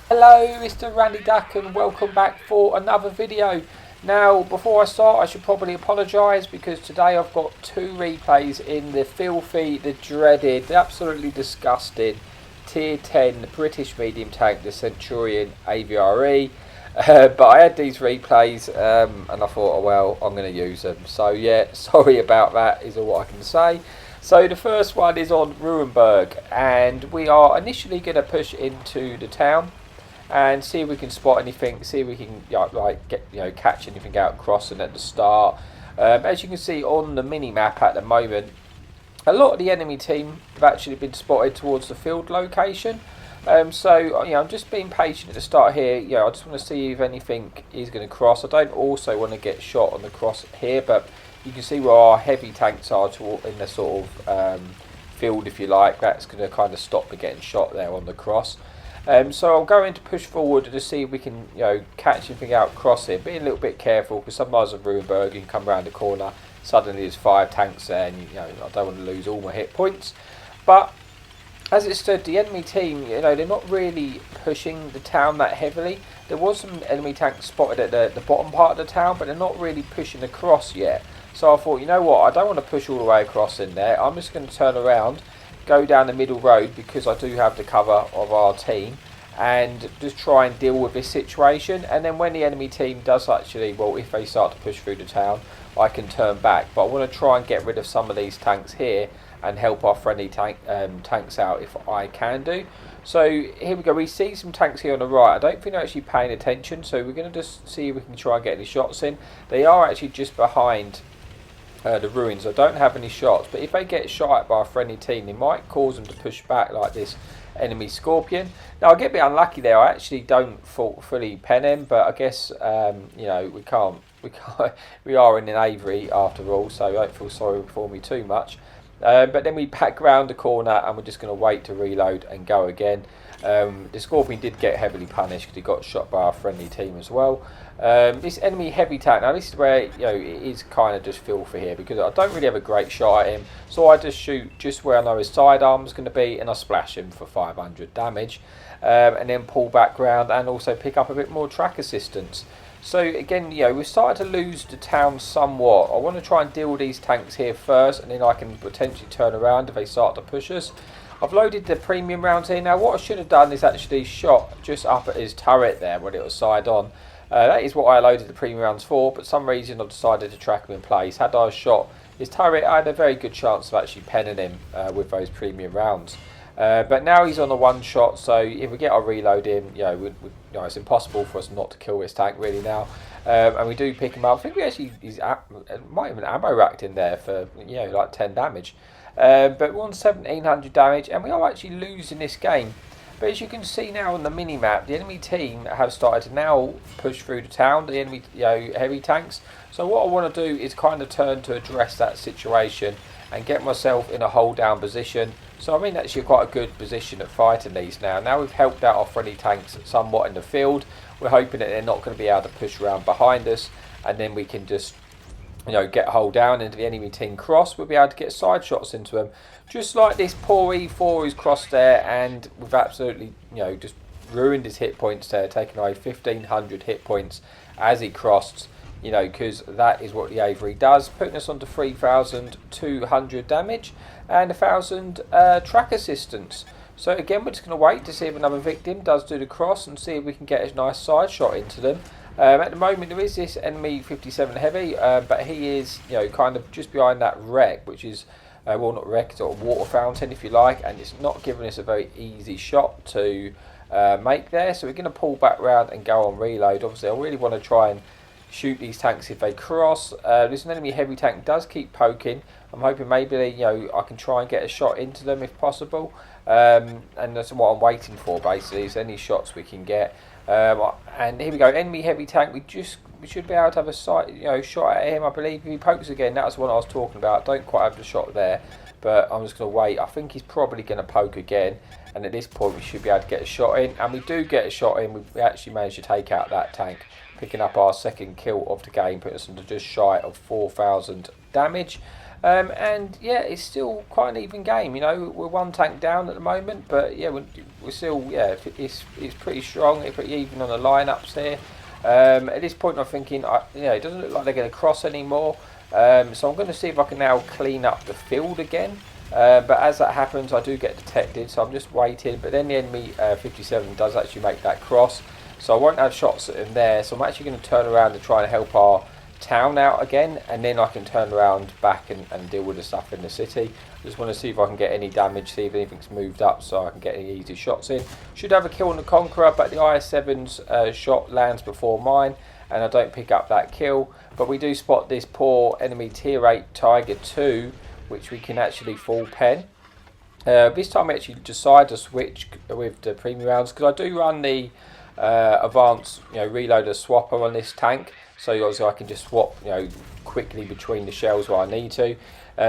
Hello, Mr. Randy Duck, and welcome back for another video. Now, before I start, I should probably apologise because today I've got two replays in the filthy, the dreaded, the absolutely disgusting Tier 10 British medium tank, the Centurion AVRE. But I had these replays and I thought, oh well, I'm going to use them. So yeah, sorry about that is all I can say. So the first one is on Ruinberg, and we are initially going to push into the town and see if we can spot anything, see if we can catch anything out crossing at the start. As you can see on the mini map at the moment, a lot of the enemy team have actually been spotted towards the field location. So I'm just being patient at the start here. I just want to see if anything is going to cross. I don't also want to get shot on the cross here, but you can see where our heavy tanks are in the sort of field, if you like. That's going to kind of stop me getting shot there on the cross. So I'm going to push forward to see if we can, catch anything out crossing. Being a little bit careful because sometimes at Ruinberg you can come around the corner, suddenly there's 5 tanks there, and I don't want to lose all my hit points. But as it stood, the enemy team, they're not really pushing the town that heavily. There was some enemy tanks spotted at the bottom part of the town, but they're not really pushing across yet. So I thought, you know what, I don't want to push all the way across in there. I'm just going to turn around, go down the middle road because I do have the cover of our team, and just try and deal with this situation. And then when the enemy team does actually, well, if they start to push through the town, I can turn back. But I want to try and get rid of some of these tanks here and help our friendly tanks out if I can do. So here we go, we see some tanks here on the right. I don't think they're actually paying attention, so we're going to just see if we can try and get any shots in. They are actually just behind the ruins. I don't have any shots, but if they get shot at by a friendly team, they might cause them to push back like this enemy Scorpion. Now I get a bit unlucky there. I actually don't fully pen him, but I guess we can't. We are in an AVRE after all, so don't feel sorry for me too much. But then we back round the corner and we're just going to wait to reload and go again. The Scorpion did get heavily punished because he got shot by our friendly team as well. This enemy heavy tank, now this is where it is kind of just filthy here because I don't really have a great shot at him, so I just shoot just where I know his sidearm is going to be and I splash him for 500 damage, and then pull back round and also pick up a bit more track assistance. So again, we've started to lose the town somewhat. I want to try and deal with these tanks here first, and then I can potentially turn around if they start to push us. I've loaded the premium rounds here. Now what I should have done is actually shot just up at his turret there when it was side on. That is what I loaded the premium rounds for, but for some reason I decided to track him in place. Had I shot his turret, I had a very good chance of actually penning him with those premium rounds. But now he's on a one shot, so if we get our reload in, it's impossible for us not to kill this tank really now. And we do pick him up. I think we actually might even ammo racked in there for like 10 damage. But we're on 1700 damage, and we are actually losing this game. But as you can see now on the mini map, the enemy team have started to now push through the town, the enemy heavy tanks. So what I want to do is kind of turn to address that situation and get myself in a hold down position. So I'm in actually quite a good position at fighting these now. Now we've helped out our friendly tanks somewhat in the field. We're hoping that they're not going to be able to push around behind us, and then we can just get hold down into the enemy team cross. We'll be able to get side shots into them, just like this poor E4 who's crossed there, and we've absolutely just ruined his hit points there, taking away 1500 hit points as he crossed. Because that is what the AVRE does, putting us onto 3200 damage and 1000 track assistance. So again, we're just going to wait to see if another victim does do the cross and see if we can get a nice side shot into them. At the moment there is this enemy 57 heavy, but he is kind of just behind that wreck, which is well, not wreck, sort of water fountain if you like, and it's not giving us a very easy shot to make there. So we're going to pull back round and go on reload. Obviously I really want to try and shoot these tanks if they cross. This enemy heavy tank does keep poking. I'm hoping maybe I can try and get a shot into them if possible, and that's what I'm waiting for basically, is any shots we can get. And here we go, enemy heavy tank. We should be able to have a shot at him. I believe if he pokes again, that's what I was talking about. Don't quite have the shot there, but I'm just going to wait. I think he's probably going to poke again, and at this point we should be able to get a shot in, and we do get a shot in. We actually managed to take out that tank, picking up our second kill of the game, putting us into just shy of 4000 damage. And yeah, it's still quite an even game. You know, we're one tank down at the moment, but yeah, we're still, yeah, it's pretty strong. It's pretty even on the lineups here. At this point, I'm thinking, yeah, it doesn't look like they're going to cross anymore. So I'm going to see if I can now clean up the field again. But as that happens, I do get detected, so I'm just waiting. But then the enemy 57 does actually make that cross, so I won't have shots at him there. So I'm actually going to turn around and try and help our town out again, and then I can turn around back and deal with the stuff in the city. Just want to see if I can get any damage, see if anything's moved up, so I can get any easy shots in. Should have a kill on the Conqueror, but the IS-7's shot lands before mine, and I don't pick up that kill. But we do spot this poor enemy tier 8 Tiger 2, which we can actually full pen. This time I actually decide to switch with the premium rounds, because I do run the advanced, reloader swapper on this tank, so obviously I can just swap, quickly between the shells where I need to.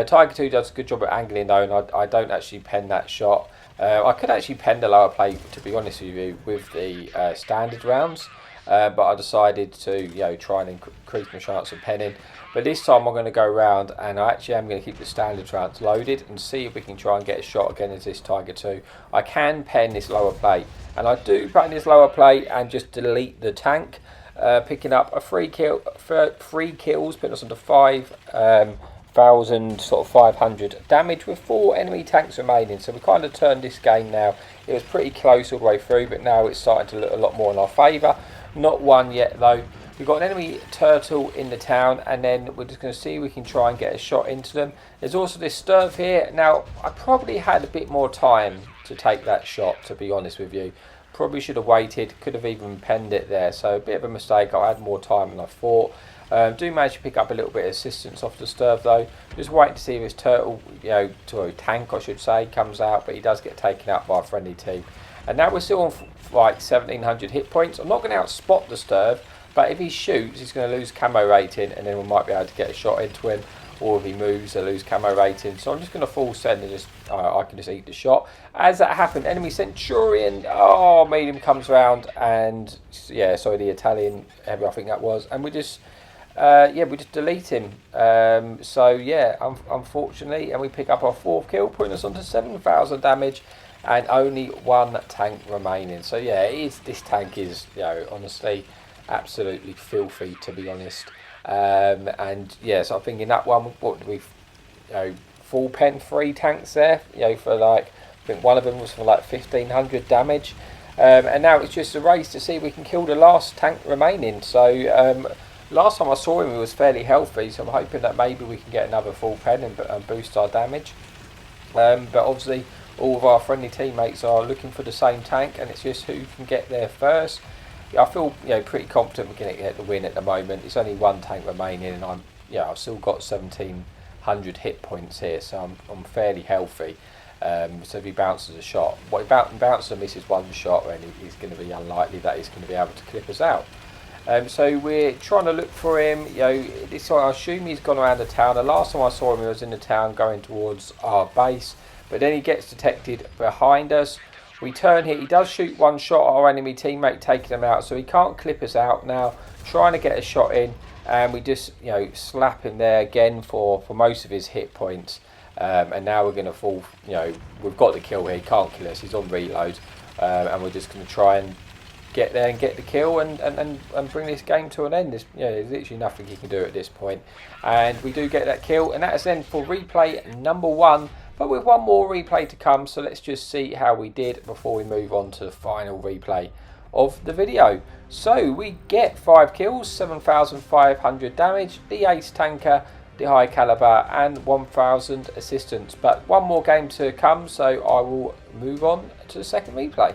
Tiger 2 does a good job at angling though, and I don't actually pen that shot. I could actually pen the lower plate, to be honest with you, with the standard rounds, but I decided to try and increase my chance of penning. But this time I'm going to go around, and I actually am going to keep the standard rounds loaded and see if we can try and get a shot again as this Tiger 2. I can pen this lower plate, and I do pen this lower plate and just delete the tank, picking up a 3 kills, putting us onto 5,500 damage with 4 enemy tanks remaining. So we kind of turned this game now. It was pretty close all the way through, but now it's starting to look a lot more in our favour. Not won yet though. We've got an enemy turtle in the town, and then we're just going to see if we can try and get a shot into them. There's also this Sturv here. Now, I probably had a bit more time to take that shot, to be honest with you. Probably should have waited, could have even penned it there. So a bit of a mistake. I had more time than I thought. Do manage to pick up a little bit of assistance off the Sturv though. Just waiting to see if this turtle, to a tank I should say, comes out, but he does get taken out by a friendly team. And now we're still on like 1,700 hit points. I'm not going to outspot the Sturv, but if he shoots, he's going to lose camo rating, and then we might be able to get a shot into him. Or if he moves, he'll lose camo rating. So I'm just going to full send and just I can just eat the shot. As that happened, enemy Centurion, medium comes around, and yeah, sorry, the Italian heavy I think that was, and we just we just delete him. So yeah, unfortunately, and we pick up our 4th kill, putting us onto 7,000 damage. And only 1 tank remaining. So yeah, this tank is, honestly, absolutely filthy, to be honest. And yeah, so I'm thinking that one, what did we, full pen 3 tanks there, for like, I think one of them was for like 1,500 damage. And now it's just a race to see if we can kill the last tank remaining. So last time I saw him, he was fairly healthy, so I'm hoping that maybe we can get another full pen and boost our damage. But obviously, all of our friendly teammates are looking for the same tank, and it's just who can get there first. I feel pretty confident we're going to get the win at the moment. It's only 1 tank remaining, and I've still got 1,700 hit points here, so I'm fairly healthy. So if he bounces a shot, well, he bounces and misses 1 shot, and he's going to be unlikely that he's going to be able to clip us out. So we're trying to look for him. This time I assume he's gone around the town. The last time I saw him, he was in the town going towards our base. But then he gets detected behind us. We turn here. He does shoot 1 shot at our enemy teammate, taking him out. So he can't clip us out now. Trying to get a shot in. And we just, slap him there again for most of his hit points. And now we're going to fall, we've got the kill here. He can't kill us. He's on reload. And we're just going to try and get there and get the kill and bring this game to an end. There's literally nothing he can do at this point. And we do get that kill. And that is then for replay number 1. But with 1 more replay to come, so let's just see how we did before we move on to the final replay of the video. So we get 5 kills, 7,500 damage, the ace tanker, the high caliber, and 1,000 assistance. But 1 more game to come, so I will move on to the second replay.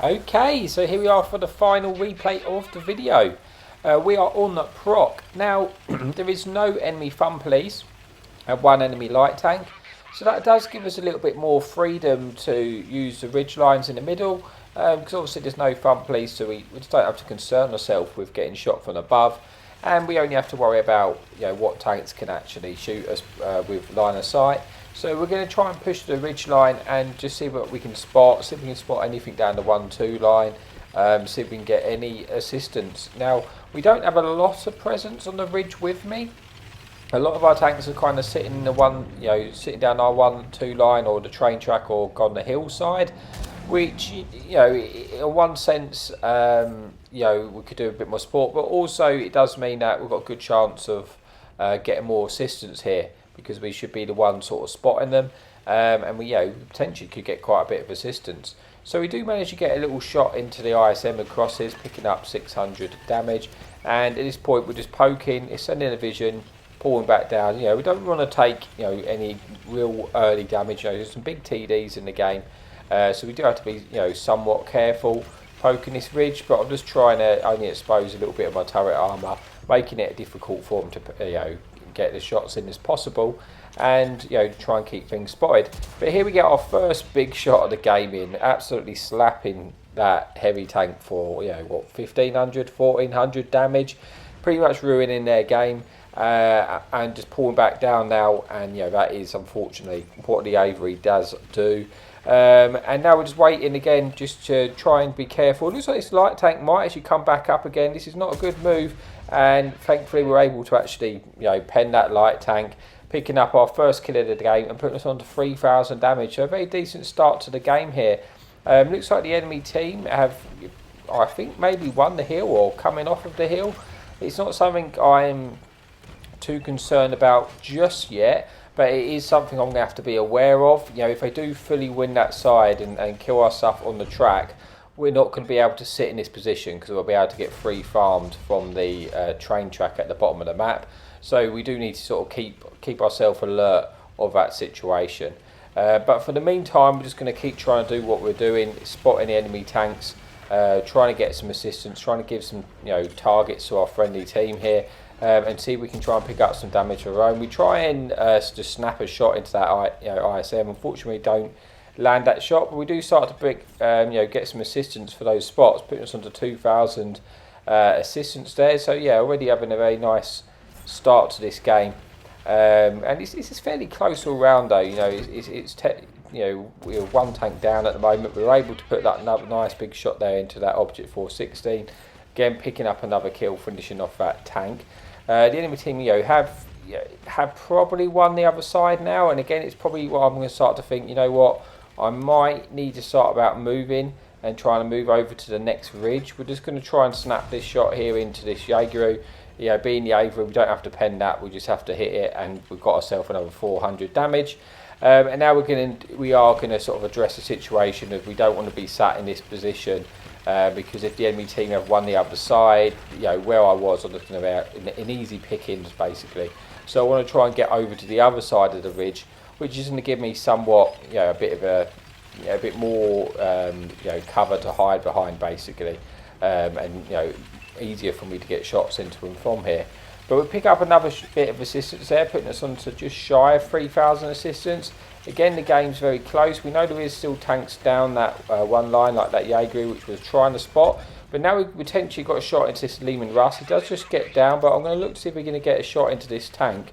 Okay, so here we are for the final replay of the video. We are on Proc. Now, there is no enemy fun police and 1 enemy light tank. So that does give us a little bit more freedom to use the ridge lines in the middle. Because obviously there's no fun police, so we just don't have to concern ourselves with getting shot from above. And we only have to worry about what tanks can actually shoot us with line of sight. So we're going to try and push the ridge line and just see what we can spot. See if we can spot anything down the 1-2 line. see if we can get any assistance. Now, we don't have a lot of presence on the ridge with me. A lot of our tanks are kind of sitting in the one, sitting down our 1-2 line or the train track or on the hillside, which, in one sense, we could do a bit more support, but also it does mean that we've got a good chance of getting more assistance here, because we should be the one sort of spotting them, and we potentially could get quite a bit of assistance. So we do manage to get a little shot into the ISM across his, picking up 600 damage, and at this point we're just poking, it's sending a vision, pulling back down. We don't want to take any real early damage. There's some big TDs in the game, so we do have to be somewhat careful poking this ridge, but I'm just trying to only expose a little bit of my turret armour, making it difficult for them to get the shots in as possible, and try and keep things spotted. But here we get our first big shot of the game in, absolutely slapping that heavy tank for 1500, 1400 damage, pretty much ruining their game, and just pulling back down now, and that is unfortunately what the AVRE does do. And now we're just waiting again, just to try and be careful. It looks like this light tank might actually come back up again. This is not a good move, and thankfully we're able to actually pen that light tank, picking up our first kill of the game and putting us on to 3000 damage. So a very decent start to the game here. Looks like the enemy team have, I think, maybe won the hill or coming off of the hill. It's not something I'm too concerned about just yet, but it is something I'm going to have to be aware of. If they do fully win that side and kill our stuff on the track, we're not going to be able to sit in this position, because we'll be able to get free farmed from the train track at the bottom of the map. So we do need to sort of keep ourselves alert of that situation. But for the meantime, we're just going to keep trying to do what we're doing, spotting the enemy tanks, trying to get some assistance, trying to give some targets to our friendly team here, and see if we can try and pick up some damage of our own. We try and just snap a shot into that ISM. Unfortunately, don't land that shot, but we do start to get some assistance for those spots, putting us onto 2000 assistance there. So already having a very nice start to this game, and it's fairly close all round though. We're one tank down at the moment. We were able to put that another nice big shot there into that object 416, again picking up another kill, finishing off that tank. The enemy team have probably won the other side now, and again it's probably what I'm going to start to think, I might need to start about moving and trying to move over to the next ridge. We're just going to try and snap this shot here into this Jaeger. Being the AVRE, we don't have to pen that, we just have to hit it, and we've got ourselves another 400 damage. And now we are going to sort of address the situation of we don't want to be sat in this position, because if the enemy team have won the other side, where I was looking about in easy pickings basically. So I want to try and get over to the other side of the ridge, which is going to give me somewhat a bit more cover to hide behind basically, and easier for me to get shots into them from here. But we'll pick up another bit of assistance there, putting us on to just shy of 3000 assistance. Again, the game's very close. We know there is still tanks down that one line, like that Jaeger, which was trying to spot. But now we've potentially got a shot into this Lehman Russ. He does just get down, but I'm going to look to see if we're going to get a shot into this tank.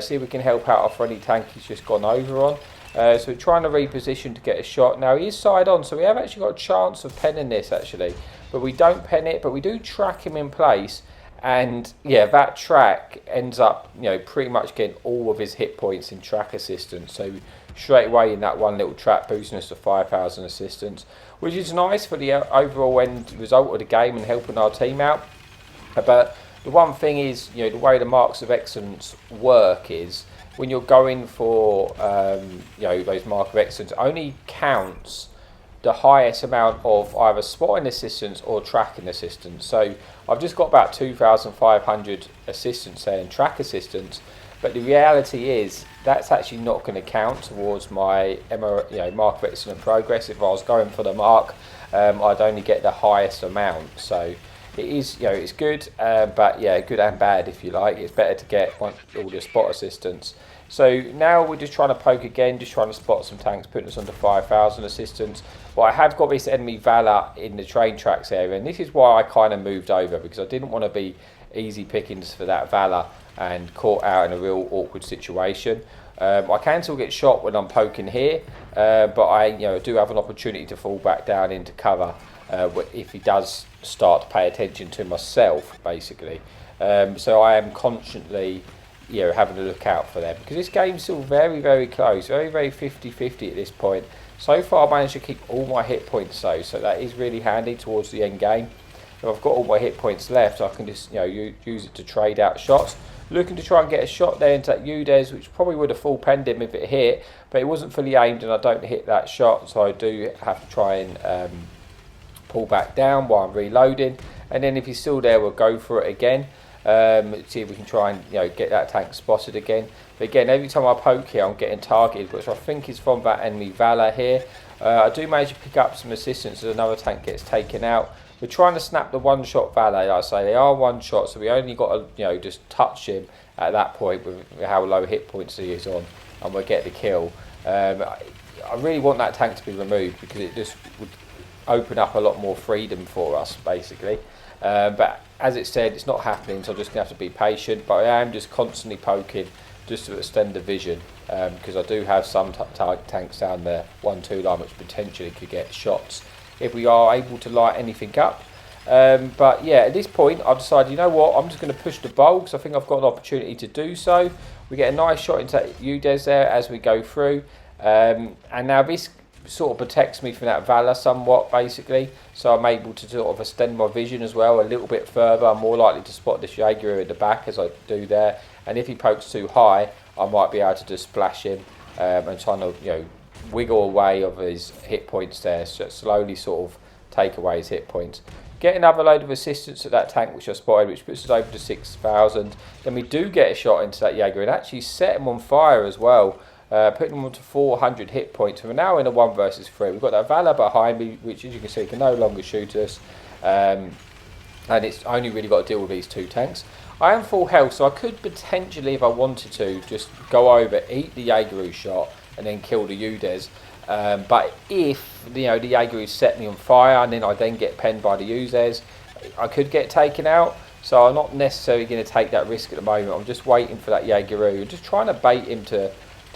See if we can help out our friendly tank he's just gone over on. So we're trying to reposition to get a shot. Now he is side on, so we have actually got a chance of penning this actually. But we don't pen it, but we do track him in place. And that track ends up, pretty much getting all of his hit points in track assistance. So straight away in that one little trap, boosting us to 5000 assistance, which is nice for the overall end result of the game and helping our team out. But the one thing is, the way the marks of excellence work is when you're going for, those mark of excellence, only counts the highest amount of either spotting assistance or tracking assistance. So I've just got about 2,500 assistance there in track assistance, but the reality is that's actually not going to count towards my mark of excellent progress. If I was going for the mark, I'd only get the highest amount. So it is, it's good, but good and bad if you like. It's better to get all the spot assistance. So now we're just trying to poke again, just trying to spot some tanks, putting us under 5,000 assistance. But I have got this enemy Valor in the train tracks area, and this is why I kind of moved over, because I didn't want to be easy pickings for that Valor and caught out in a real awkward situation. I can still get shot when I'm poking here, but I do have an opportunity to fall back down into cover if he does start to pay attention to myself, basically. So I am constantly having a look out for them, because this game's still very, very close, very, very 50-50 at this point. So far I managed to keep all my hit points though, so that is really handy towards the end game. If I've got all my hit points left, I can just use it to trade out shots. Looking to try and get a shot there into that UDES, which probably would have full penned him if it hit, but it wasn't fully aimed and I don't hit that shot, so I do have to try and pull back down while I'm reloading. And then if he's still there, we'll go for it again. See if we can try and get that tank spotted again. But again, every time I poke here, I'm getting targeted, which I think is from that enemy Valor here. I do manage to pick up some assistance as another tank gets taken out. We're trying to snap the one-shot Valet. Like I say, they are one-shot, so we only got to just touch him at that point with how low hit points he is on, and we'll get the kill. I really want that tank to be removed, because it just would open up a lot more freedom for us, basically. But as it said, it's not happening, so I'm just going to have to be patient. But I am just constantly poking just to extend the vision, because I do have some tanks down there, 1-2 line, which potentially could get shots if we are able to light anything up. But yeah, at this point I've decided, I'm just going to push the bowl, because I think I've got an opportunity to do so. We get a nice shot into UDES there as we go through, and now this sort of protects me from that Valor somewhat, basically, so I'm able to sort of extend my vision as well a little bit further. I'm more likely to spot this Jaeger at the back, as I do there, and if he pokes too high, I might be able to just splash him and try to wiggle away of his hit points there, so slowly sort of take away his hit points. Get another load of assistance at that tank which I spotted, which puts us over to 6,000. Then we do get a shot into that Jaeger and actually set him on fire as well, putting him on to 400 hit points. We're now in a 1 versus 3. We've got that Valor behind me, which, as you can see, can no longer shoot us, and it's only really got to deal with these 2 tanks. I am full health, so I could potentially, if I wanted to, just go over, eat the Jaeger shot, and then kill the UDES. But if the Jaeger set me on fire, and then I then get penned by the UDES, I could get taken out. So I'm not necessarily going to take that risk at the moment. I'm just waiting for that Jaeger, just trying to bait him to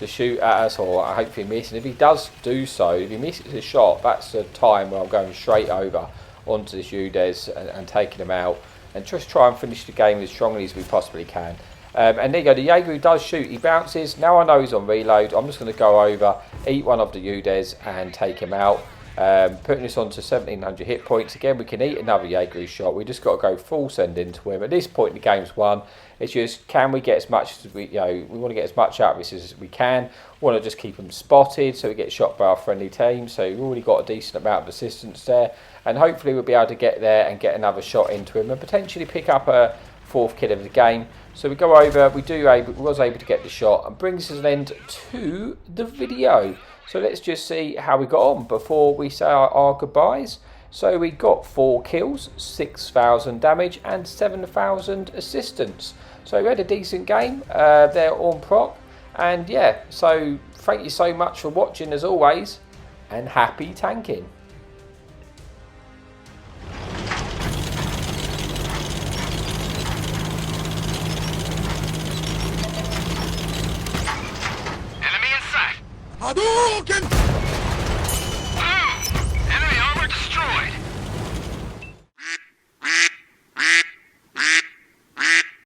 shoot at us, or I hope he misses. And if he does do so, if he misses a shot, that's the time where I'm going straight over onto this UDES and taking him out, and just try and finish the game as strongly as we possibly can. And there you go, the Jaeger does shoot, he bounces. Now I know he's on reload, I'm just going to go over, eat one of the UDES and take him out. Putting this on to 1,700 hit points. Again, we can eat another Jaeger shot. We just got to go full send into him. At this point, the game's won. It's just, can we get as much as we want to get as much out of this as we can. We want to just keep him spotted so we get shot by our friendly team. So we've already got a decent amount of assistance there, and hopefully we'll be able to get there and get another shot into him and potentially pick up a 4th kill of the game. So we go over, we was able to get the shot, and brings us an end to the video. So let's just see how we got on before we say our goodbyes. So we got 4 kills, 6,000 damage and 7,000 assistance. So we had a decent game there on Proc. And yeah, so thank you so much for watching as always, and happy tanking. Hadouken!